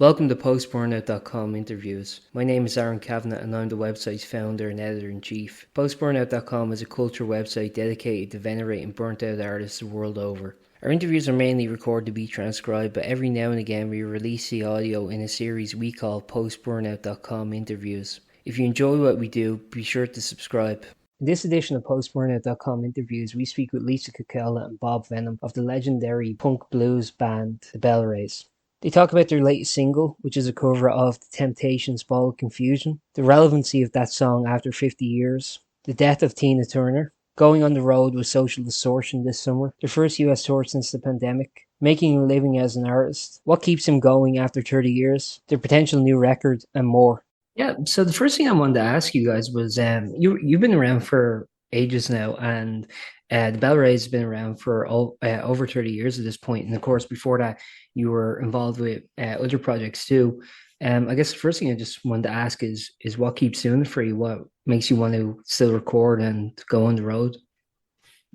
Welcome to Post-Burnout.com interviews. My name is Aaron Kavanagh and I'm the website's founder and editor-in-chief. Post-Burnout.com is a culture website dedicated to venerating burnt-out artists the world over. Our interviews are mainly recorded to be transcribed, but every now and again we release the audio in a series we call Post-Burnout.com interviews. If you enjoy what we do, be sure to subscribe. In this edition of Post-Burnout.com interviews, we speak with Lisa Kekaula and Bob Vennum of the legendary punk blues band, the BellRays. They talk about their latest single, which is a cover of The Temptations' Ball of Confusion, the relevancy of that song after 50 years, the death of Tina Turner, going on the road with Social Distortion this summer, their first US tour since the pandemic, making a living as an artist, what keeps them going after 30 years, their potential new record, and more. Yeah, so the first thing I wanted to ask you guys was, you've been around for ages now, and the BellRays has been around for over 30 years at this point, and of course before that you were involved with other projects too. I guess the first thing I just wanted to ask is what keeps doing it for you? What makes you want to still record and go on the road?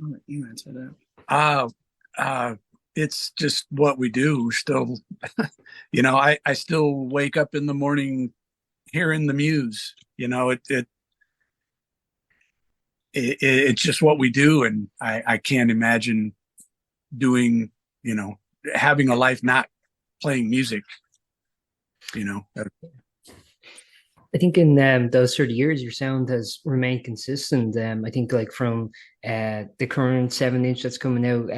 I'll let you answer that. It's just what we do. We're still, I still wake up in the morning hearing the muse. It's just what we do, and I can't imagine doing, having a life not playing music. I think in those 30 years, your sound has remained consistent. I think like from the current 7-inch that's coming out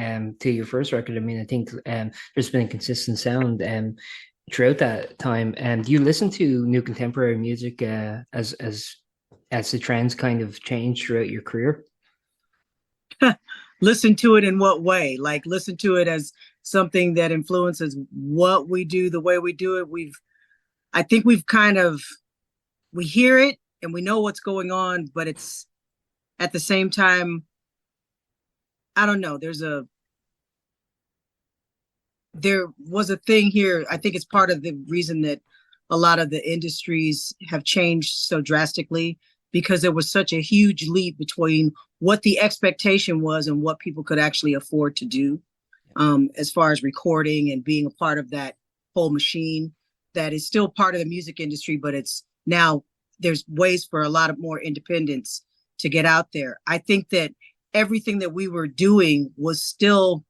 to your first record, I think there's been a consistent sound throughout that time. Do you listen to new contemporary music as the trends kind of change throughout your career? Listen to it in what way? Like listen to it as something that influences what we do, the way we do it. I think we've we hear it and we know what's going on, but it's at the same time, I don't know. There was a thing here. I think it's part of the reason that a lot of the industries have changed so drastically, because there was such a huge leap between what the expectation was and what people could actually afford to do, as far as recording and being a part of that whole machine that is still part of the music industry, but it's now there's ways for a lot of more independence to get out there. I think that everything that we were doing was still,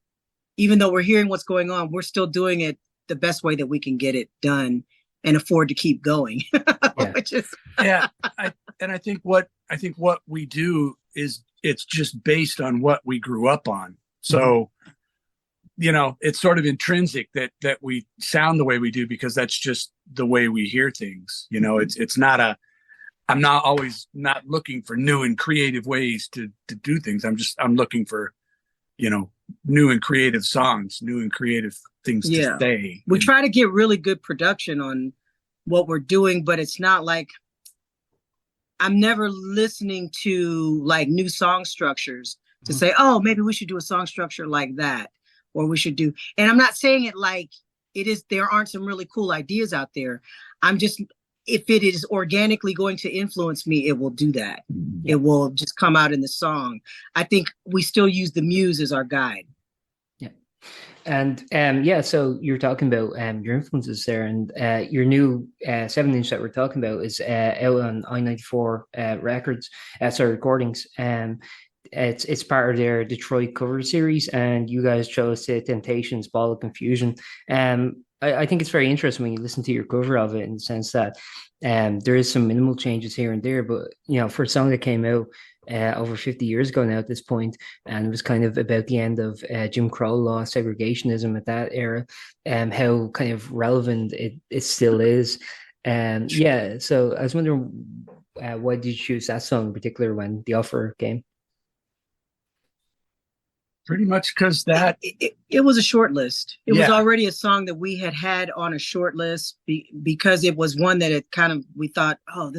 even though we're hearing what's going on, we're still doing it the best way that we can get it done and afford to keep going. Yeah. I think what we do is it's just based on what we grew up on. So, it's sort of intrinsic that we sound the way we do, because that's just the way we hear things. It's not I'm not always not looking for new and creative ways to do things. I'm looking for, new and creative songs, new and creative things to say. We try to get really good production on what we're doing, but it's not like I'm never listening to like new song structures to say, oh, maybe we should do a song structure like that, or we should do, and I'm not saying it like it is, there aren't some really cool ideas out there. I'm just, if it is organically going to influence me, it will do that. It will just come out in the song. I think we still use the muse as our guide. Yeah. And so you're talking about your influences there, and your new 7-inch that we're talking about is out on I-94 recordings. It's part of their Detroit cover series, and you guys chose The Temptations' Ball of Confusion. I think it's very interesting when you listen to your cover of it, in the sense that there is some minimal changes here and there, but for a song that came out over 50 years ago now at this point, and it was kind of about the end of Jim Crow law, segregationism at that era, and how kind of relevant it still is. So I was wondering, why did you choose that song in particular when the offer came? Pretty much because that it was a short list. It was already a song that we had on a short list because it was one that we thought, oh,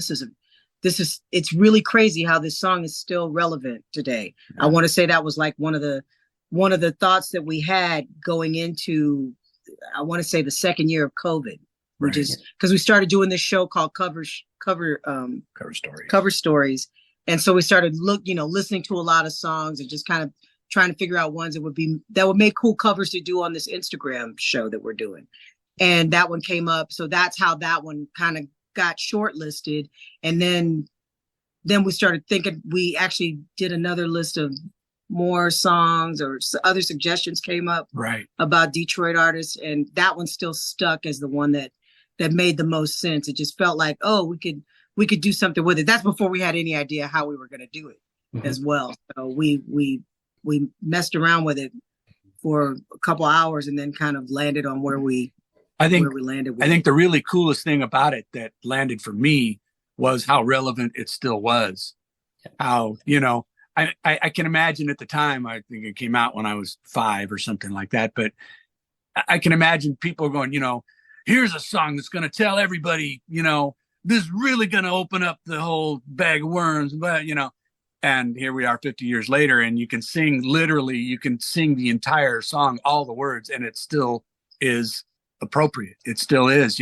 it's really crazy how this song is still relevant today. I want to say that was like one of the thoughts that we had going into, I want to say, the second year of COVID, which is because we started doing this show called Cover Stories, and so we started listening to a lot of songs and just kind of trying to figure out ones that would make cool covers to do on this Instagram show that we're doing. and that one came up. So that's how that one kind of got shortlisted. And then we started thinking, we actually did another list of more songs, or other suggestions came up about Detroit artists, and that one still stuck as the one that made the most sense. It just felt like, oh, we could do something with it. That's before we had any idea how we were going to do it as well. So we messed around with it for a couple hours and then kind of landed on where we landed with I think the really coolest thing about it that landed for me was how relevant it still was. How, I can imagine at the time, I think it came out when I was 5 or something like that, but I can imagine people going, here's a song that's going to tell everybody, this is really going to open up the whole bag of worms, but, and here we are 50 years later, and you can sing the entire song, all the words, and it still is appropriate. It still is,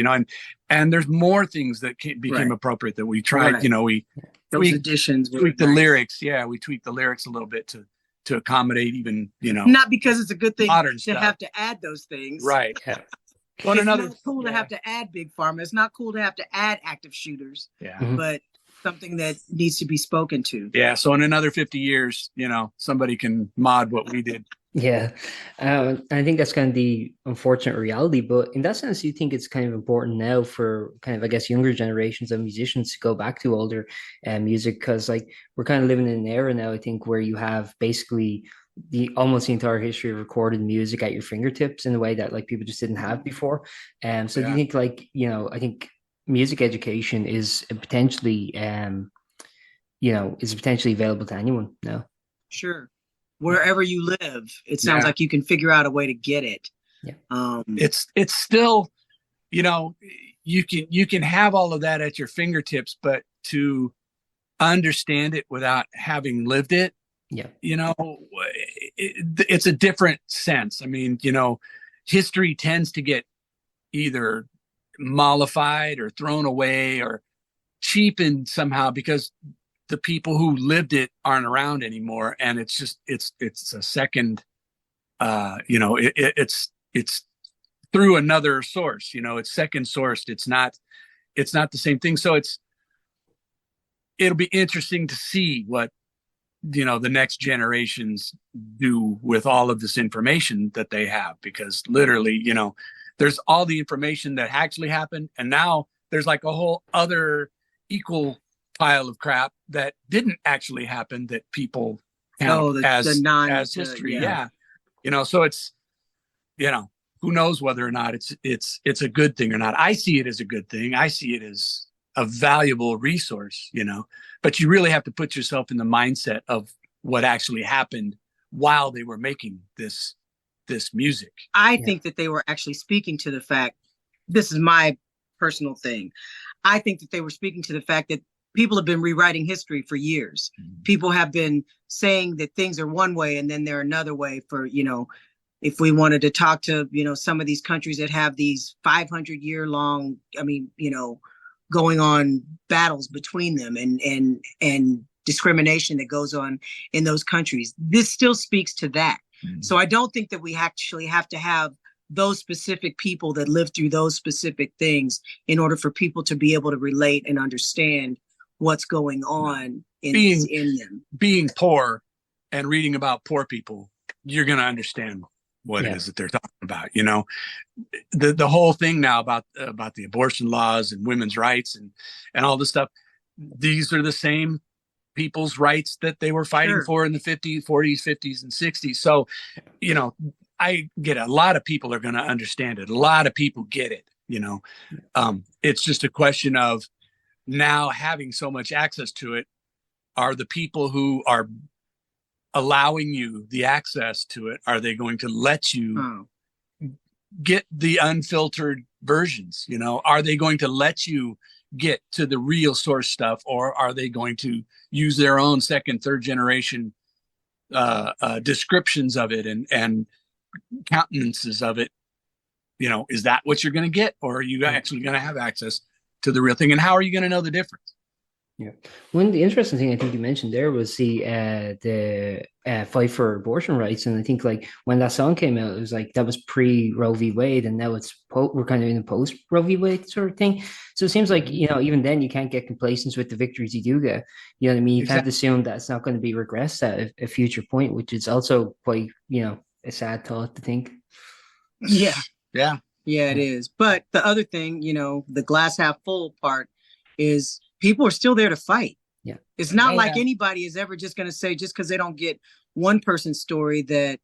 and there's more things that became appropriate that we tried, those additions tweak the lyrics. Yeah, we tweaked the lyrics a little bit to accommodate even, not because it's a good thing modern to stuff. have to add those things. Right. Well, it's not cool to have to add big pharma. It's not cool to have to add active shooters. Yeah. But something that needs to be spoken to. Yeah. So in another 50 years, somebody can mod what we did. Yeah. I think that's kind of the unfortunate reality. But in that sense, you think it's kind of important now for kind of, I guess, younger generations of musicians to go back to older music, because like we're kind of living in an era now, I think, where you have basically almost the entire history of recorded music at your fingertips in a way that like people just didn't have before. So do you think I think music education is potentially available to anyone now? Sure. Wherever you live, it sounds like you can figure out a way to get it. Yeah. It's still, you can have all of that at your fingertips, but to understand it without having lived it, it's a different sense. I mean, history tends to get either mollified or thrown away or cheapened somehow because the people who lived it aren't around anymore. And it's just, it's a second, it's through another source, it's second sourced. It's not the same thing. So it'll be interesting to see what, the next generations do with all of this information that they have, because literally, there's all the information that actually happened. And now there's like a whole other equal pile of crap that didn't actually happen that people count as history. Yeah. So it's, who knows whether or not it's a good thing or not. I see it as a good thing. I see it as a valuable resource, but you really have to put yourself in the mindset of what actually happened while they were making this music. I think that they were actually speaking to the fact, this is my personal thing. I think that they were speaking to the fact that people have been rewriting history for years. Mm-hmm. People have been saying that things are one way and then they're another way for, if we wanted to talk to, some of these countries that have these 500-year long, going on battles between them and discrimination that goes on in those countries. This still speaks to that. Mm-hmm. So I don't think that we actually have to have those specific people that live through those specific things in order for people to be able to relate and understand what's going on in them. Being poor and reading about poor people, you're going to understand what it is that they're talking about. The whole thing now about the abortion laws and women's rights and all this stuff. These are the same people's rights that they were fighting for in the 50s, 40s, 50s, and 60s. So, I get a lot of people are going to understand it. A lot of people get it. It's just a question of now having so much access to it. Are the people who are allowing you the access to it, are they going to let you get the unfiltered versions? Are they going to let you get to the real source stuff, or are they going to use their own second, third generation descriptions of it and countenances of it? Is that what you're going to get, or are you actually going to have access to the real thing? And how are you going to know the difference? Yeah. One of the interesting thing I think you mentioned there was the fight for abortion rights, and I think like when that song came out, it was like that was pre Roe v. Wade, and now we're kind of in a post Roe v. Wade sort of thing. So it seems like even then you can't get complacent with the victories you do get. You know what I mean? You can't assume that it's not going to be regressed at a future point, which is also quite a sad thought to think. Yeah, yeah, it is. But the other thing, the glass half full part is people are still there to fight. Yeah. It's not like anybody is ever just going to say, just because they don't get one person's story, that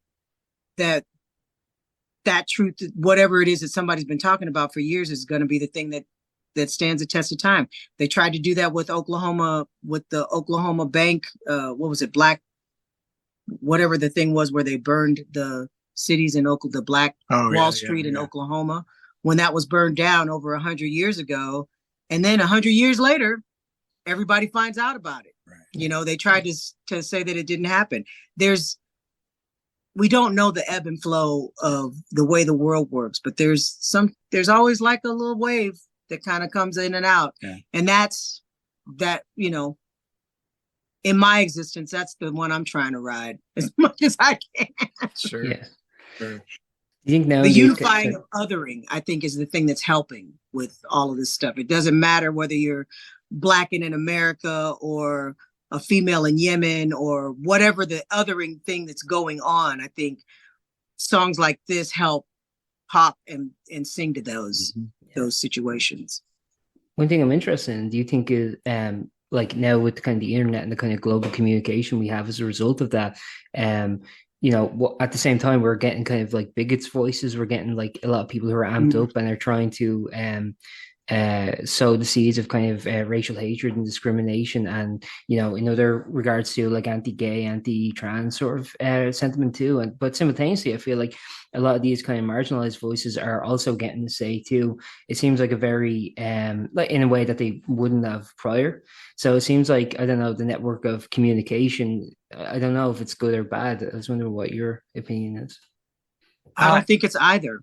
truth, whatever it is that somebody's been talking about for years, is going to be the thing that stands the test of time. They tried to do that with Oklahoma, with the Oklahoma bank. What was it? Whatever the thing was where they burned the cities in the Black Wall Street in Oklahoma, when that was burned down over 100 years ago. And then 100 years later, everybody finds out about it. Right. They tried to say that it didn't happen. We don't know the ebb and flow of the way the world works, but there's always like a little wave that kind of comes in and out. Yeah. And that's that, in my existence, that's the one I'm trying to ride as much as I can. Sure. Yeah. Sure. You think now the unifying of othering, I think, is the thing that's helping with all of this stuff. It doesn't matter whether you're Black and in America or a female in Yemen or whatever the othering thing that's going on. I think songs like this help pop and sing to those situations. One thing I'm interested in, do you think is like now with kind of the internet and the kind of global communication we have as a result of that, at the same time, we're getting kind of like bigots' voices. We're getting like a lot of people who are amped up and are trying to sow the seeds of kind of racial hatred and discrimination, and in other regards to like anti-gay, anti-trans sort of sentiment too. But simultaneously, I feel like a lot of these kind of marginalized voices are also getting to say too. It seems like a very like in a way that they wouldn't have prior. So it seems like, I don't know, the network of communication, I don't know if it's good or bad. I was wondering what your opinion is. I don't think it's either.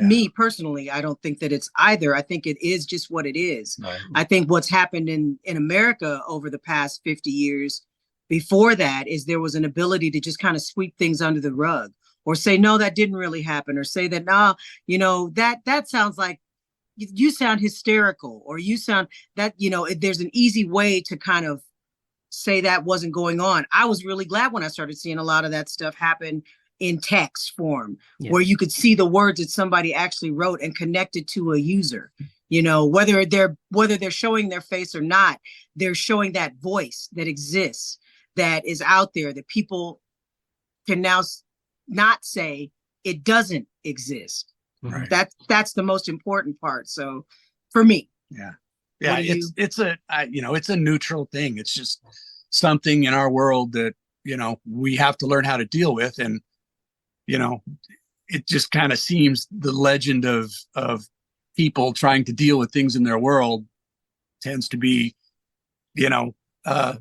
Me personally, I don't think that it's either. I think it is just what it is. Right. I think what's happened in America over the past 50 years before that is there was an ability to just kind of sweep things under the rug, or say, no, that didn't really happen, or say that, that sounds like, you sound hysterical, or you sound that, there's an easy way to kind of say that wasn't going on. I was really glad when I started seeing a lot of that stuff happen in text form, where you could see the words that somebody actually wrote and connected to a user. Whether they're showing their face or not, they're showing that voice that exists, that is out there, that people can now not say it doesn't exist. Right. That's the most important part. So for me, it's a neutral thing. It's just something in our world that we have to learn how to deal with, and it just kind of seems the legend of people trying to deal with things in their world tends to be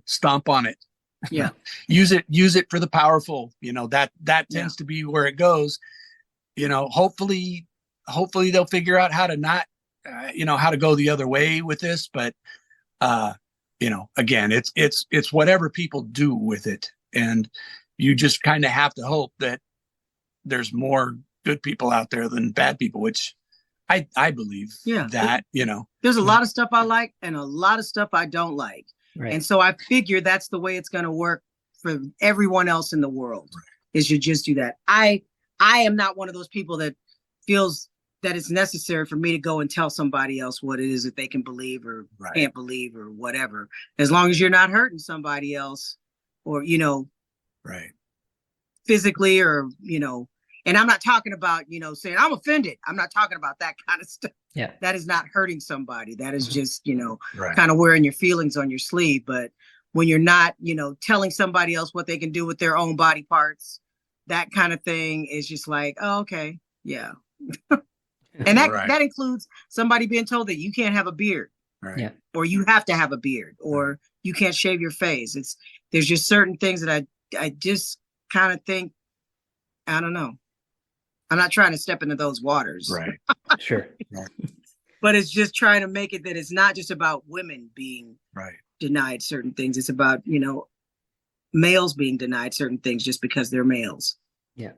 stomp on it. Yeah. use it for the powerful. That tends to be where it goes. Hopefully they'll figure out how to not, how to go the other way with this. But, again, it's whatever people do with it. And you just kind of have to hope that there's more good people out there than bad people, which I believe that, there's a lot of stuff I like and a lot of stuff I don't like. Right. And so I figure that's the way it's going to work for everyone else in the world, is you just do that. I am not one of those people that feels that it's necessary for me to go and tell somebody else what it is that they can believe or can't believe or whatever. As long as you're not hurting somebody else, or, physically, or, and I'm not talking about, saying I'm offended. I'm not talking about that kind of stuff. Yeah. That is not hurting somebody. That is just, kind of wearing your feelings on your sleeve. But when you're not, telling somebody else what they can do with their own body parts, that kind of thing is just like, oh, okay. Yeah. And that includes somebody being told that you can't have a beard, or you have to have a beard, or you can't shave your face. There's just certain things that I just kind of think, I don't know. I'm not trying to step into those waters. Right. Sure. but it's just trying to make it that it's not just about women being denied certain things. It's about, males being denied certain things just because they're males. Yeah.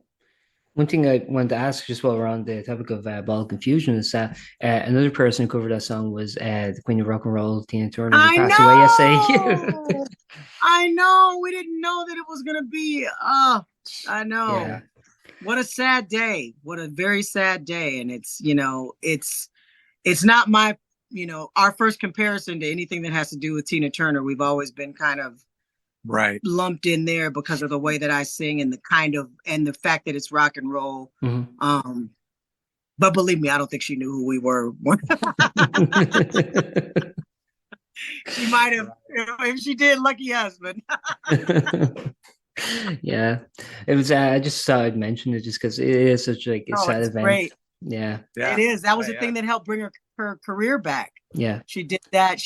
One thing I wanted to ask, just while we're on the topic of Ball of Confusion, is that another person who covered that song was the Queen of Rock and Roll, Tina Turner, who passed away yesterday. I know. We didn't know that it was going to be. I know. Yeah. What a sad day. What a very sad day. And it's not my, our first comparison to anything that has to do with Tina Turner. We've always been kind of lumped in there because of the way that I sing and the fact that it's rock and roll. Mm-hmm. But believe me, I don't think she knew who we were. She might have, if she did, lucky us, but yeah, it was. I just thought I'd mention it just because it is such like a sad event. Great. Yeah, it is. That was the thing that helped bring her career back. Yeah, she did that.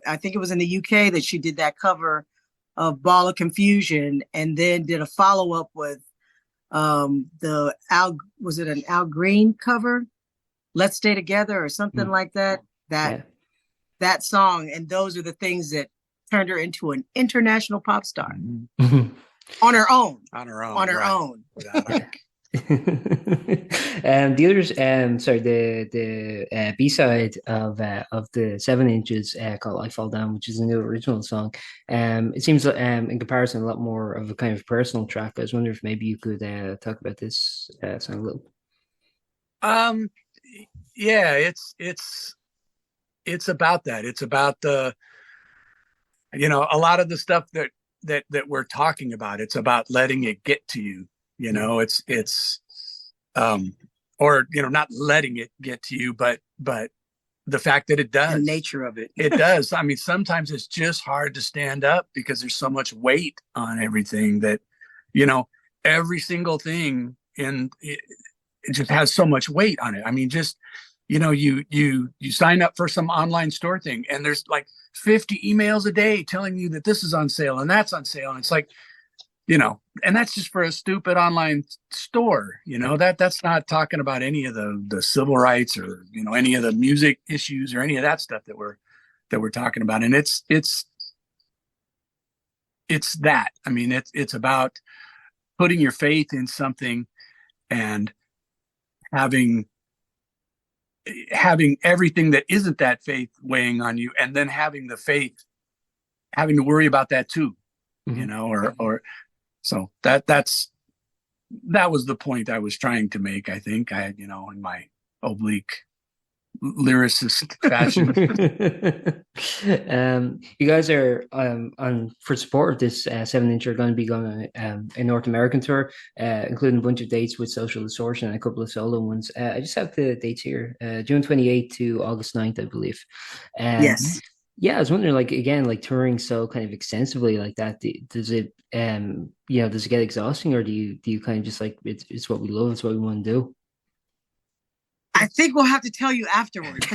I think it was in the UK that she did that cover of Ball of Confusion, and then did a follow up with the was it an Al Green cover, Let's Stay Together or something like that. That song, and those are the things that turned her into an international pop star on her own. The others, the B-side of the 7 inches called "I Fall Down," which is a new original song. It seems in comparison a lot more of a kind of personal track. I was wondering if maybe you could talk about this song a little. Yeah, it's about that. It's about the, a lot of the stuff that we're talking about. It's about letting it get to you. Or not letting it get to you, but the fact that it does. The nature of it. It does. I mean, sometimes it's just hard to stand up because there's so much weight on everything that, every single thing it just has so much weight on it. I mean, just, you sign up for some online store thing and there's like 50 emails a day telling you that this is on sale and that's on sale. And it's like, and that's just for a stupid online store, that's not talking about any of the civil rights or, any of the music issues or any of that stuff that we're talking about. And it's that, I mean, it's about putting your faith in something and having everything that isn't that faith weighing on you, and then having the faith, having to worry about that too, or so that was the point I was trying to make. I think I, in my oblique lyricist fashion. You guys are on for support of this 7-inch are going to be going on a North American tour, including a bunch of dates with Social Distortion and a couple of solo ones. I just have the dates here: June 28th to August 9th, I believe. Yes. Yeah, I was wondering, touring so kind of extensively like that, does it does it get exhausting, or do you kind of just like it's what we love, it's what we want to do? I think we'll have to tell you afterwards.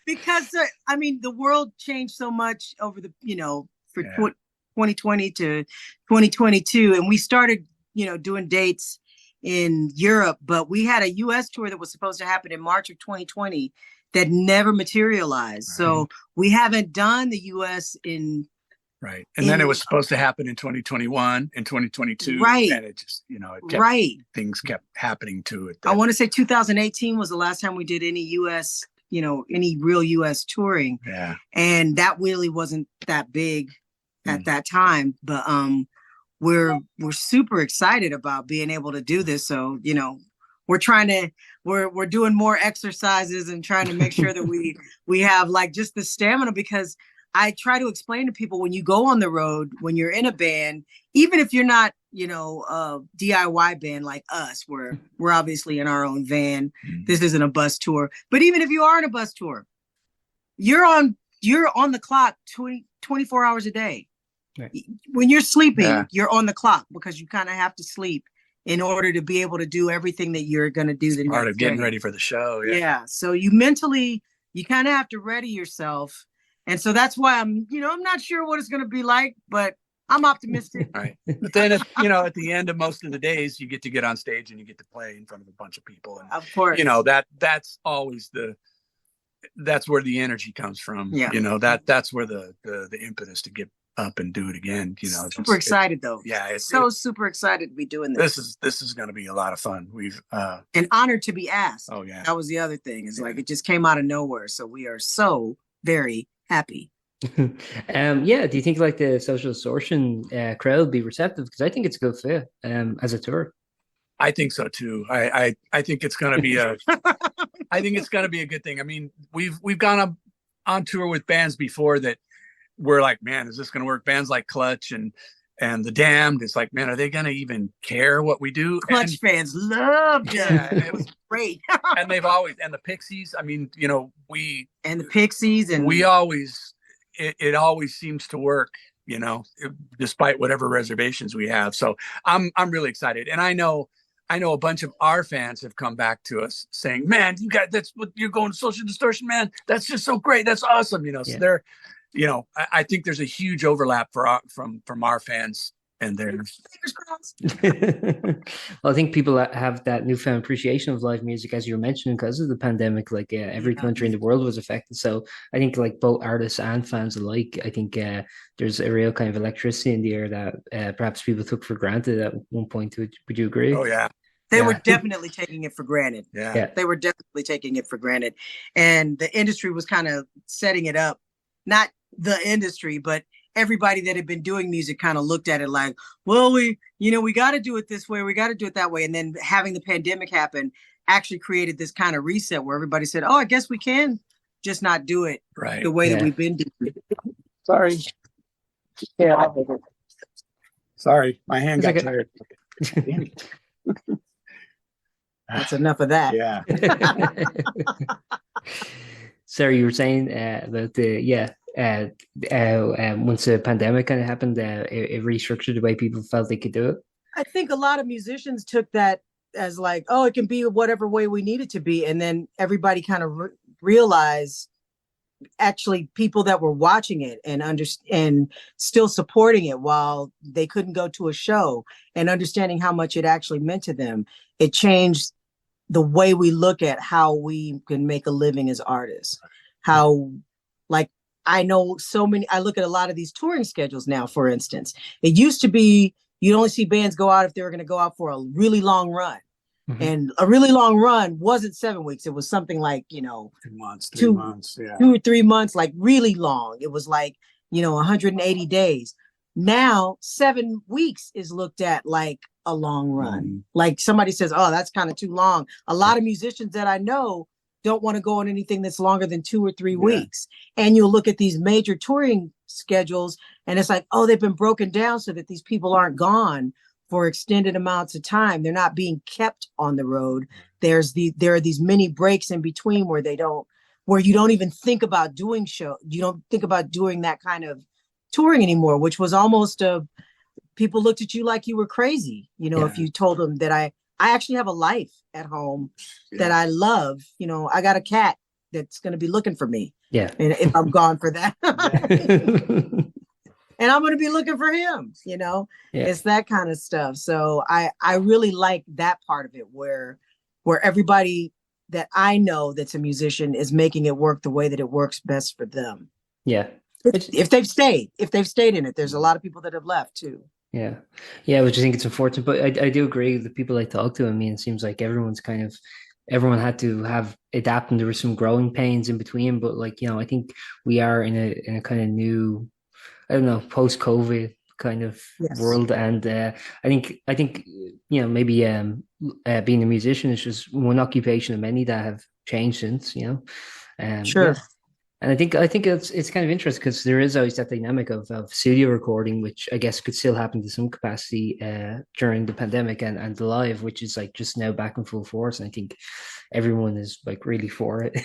Because I mean, the world changed so much over the, for 2020 to 2022. And we started, doing dates in Europe, but we had a US tour that was supposed to happen in March of 2020 that never materialized. Right. So we haven't done the US in. Right. And then it was supposed to happen in 2021 and 2022. Right. And it just, things kept happening to it. I want to say 2018 was the last time we did any US, any real US touring. Yeah. And that really wasn't that big at that time. But we're super excited about being able to do this. So, we're doing more exercises and trying to make sure that we have like just the stamina, because I try to explain to people, when you go on the road, when you're in a band, even if you're not, a DIY band like us, we're obviously in our own van. Mm-hmm. This isn't a bus tour. But even if you are in a bus tour, you're on the clock 24 hours a day. Right. When you're sleeping, you're on the clock, because you kind of have to sleep in order to be able to do everything that you're going to do. It's part of getting ready for the show. Yeah. So you mentally, you kind of have to ready yourself. And so that's why I'm not sure what it's going to be like, but I'm optimistic. Right. But then, at the end of most of the days, you get on stage and you get to play in front of a bunch of people. And, of course, that's always that's where the energy comes from. Yeah. That's where the impetus to get up and do it again. Super excited though. Yeah. It's super excited to be doing this. This is going to be a lot of fun. We've, an honor to be asked. Oh yeah. That was the other thing. It's like, it just came out of nowhere. So we are so very happy. Do you think like the Social Distortion crowd will be receptive? Because I think it's a good fit as a tour. I think so too. I think it's going to be I think it's going to be a good thing. I mean, we've gone on tour with bands before that we're like, man, is this going to work? Bands like Clutch and The Damned. It's like, man, are they going to even care what we do? Clutch fans loved it. Yeah, it was great. And they've always, and the Pixies. I mean, and the Pixies, and we always. It always seems to work, despite whatever reservations we have. So I'm really excited, and I know a bunch of our fans have come back to us saying, "Man, that's what you're going to Social Distortion, man. That's just so great. That's awesome." So they're, I think there's a huge overlap from our fans and theirs. Well, I think people have that newfound appreciation of live music, as you were mentioning, because of the pandemic. Like every country in the world was affected, so I think like both artists and fans alike, I think there's a real kind of electricity in the air that perhaps people took for granted at one point. Would you agree? Oh yeah. They were definitely taking it for granted. Yeah. They were definitely taking it for granted, and the industry was kind of setting it up. Not the industry, but everybody that had been doing music kind of looked at it like, well, we got to do it this way. We got to do it that way. And then having the pandemic happen actually created this kind of reset where everybody said, oh, I guess we can just not do it the way that we've been doing it. Sorry. Yeah. Sorry. My hand got tired. That's enough of that. Yeah. Sorry, you were saying about once the pandemic kind of happened, it restructured the way people felt they could do it. I think a lot of musicians took that as like, oh, it can be whatever way we need it to be. And then everybody kind of realized actually people that were watching it and still supporting it while they couldn't go to a show and understanding how much it actually meant to them. It changed the way we look at how we can make a living as artists. How, like, I know I look at a lot of these touring schedules now, for instance. It used to be you'd only see bands go out if they were going to go out for a really long run. Mm-hmm. And a really long run wasn't 7 weeks. It was something like, 2 months, 3 months, yeah. 2 or 3 months, like really long. It was like, 180 days. Now, 7 weeks is looked at like a long run. Mm-hmm. Like somebody says, oh, that's kind of too long. A lot of musicians that I know don't want to go on anything that's longer than 2 or 3 weeks. And you'll look at these major touring schedules and it's like, oh, they've been broken down so that these people aren't gone for extended amounts of time. They're not being kept on the road. There are these mini breaks in between where you don't even think about doing you don't think about doing that kind of touring anymore, which was almost people looked at you like you were crazy. If you told them that I actually have a life at home that I love. I got a cat that's going to be looking for me. Yeah. And if I'm gone for that, and I'm going to be looking for him, it's that kind of stuff. So I really like that part of it where everybody that I know that's a musician is making it work the way that it works best for them. Yeah. If they've stayed in it, there's a lot of people that have left too. Yeah, which I think it's unfortunate, but I do agree with the people I talk to. I mean, it seems like everyone had to adapt, and there were some growing pains in between. But I think we are in a kind of new, I don't know, post-COVID kind of world, and I think maybe being a musician is just one occupation of many that have changed since. Sure. Yeah. And I think it's kind of interesting because there is always that dynamic of studio recording, which I guess could still happen to some capacity during the pandemic, and the live, which is like just now back in full force. And I think everyone is like really for it.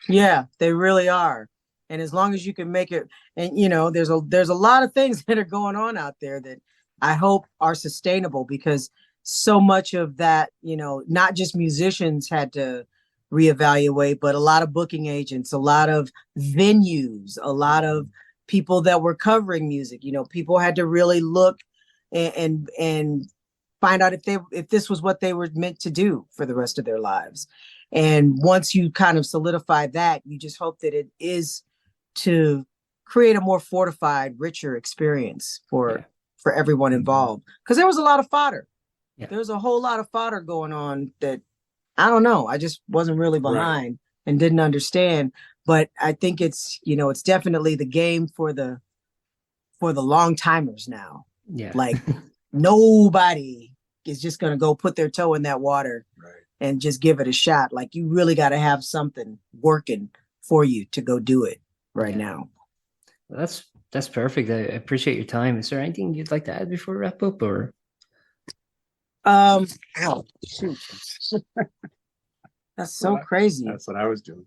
Yeah, they really are. And as long as you can make it, and there's a lot of things that are going on out there that I hope are sustainable, because so much of that, not just musicians had to reevaluate, but a lot of booking agents, a lot of venues, a lot of people that were covering music. You know, people had to really look and find out if this was what they were meant to do for the rest of their lives. And once you kind of solidify that, you just hope that it is to create a more fortified, richer experience for everyone involved. Because there was a lot of fodder. Yeah. There's a whole lot of fodder going on that I don't know. I just wasn't really behind and didn't understand. But I think it's, you know, it's definitely the game for the long timers now. Yeah. Like nobody is just going to go put their toe in that water and just give it a shot. Like you really got to have something working for you to go do it now. Well, that's perfect. I appreciate your time. Is there anything you'd like to add before we wrap up, or? Shoot. That's so crazy. That's what I was doing.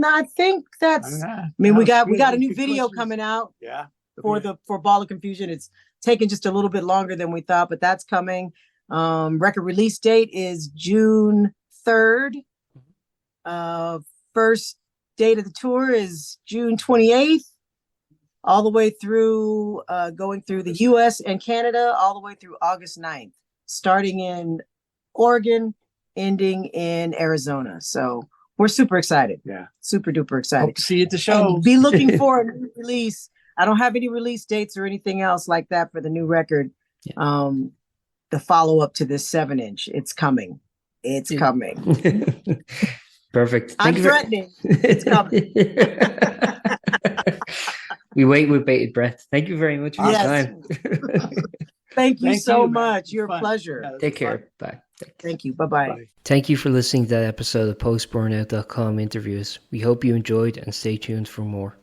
I think that's. I mean, we got a new video coming out. Yeah. For Ball of Confusion. It's taken just a little bit longer than we thought, but that's coming. Record release date is June 3rd. First date of the tour is June 28th. All the way through, going through the US and Canada, all the way through August 9th, starting in Oregon, ending in Arizona. So we're super excited. Yeah. Super duper excited. Hope to see you at the show. And be looking for a new release. I don't have any release dates or anything else like that for the new record. Yeah. The follow-up to this 7-inch. It's coming. It's coming. Perfect. I'm threatening. It's coming. We wait with bated breath. Thank you very much for your time. Thank you so much. You're a pleasure. Yeah, take care. Bye. Thank you. Bye-bye. Bye. Thank you for listening to that episode of Post-Burnout.com interviews. We hope you enjoyed and stay tuned for more.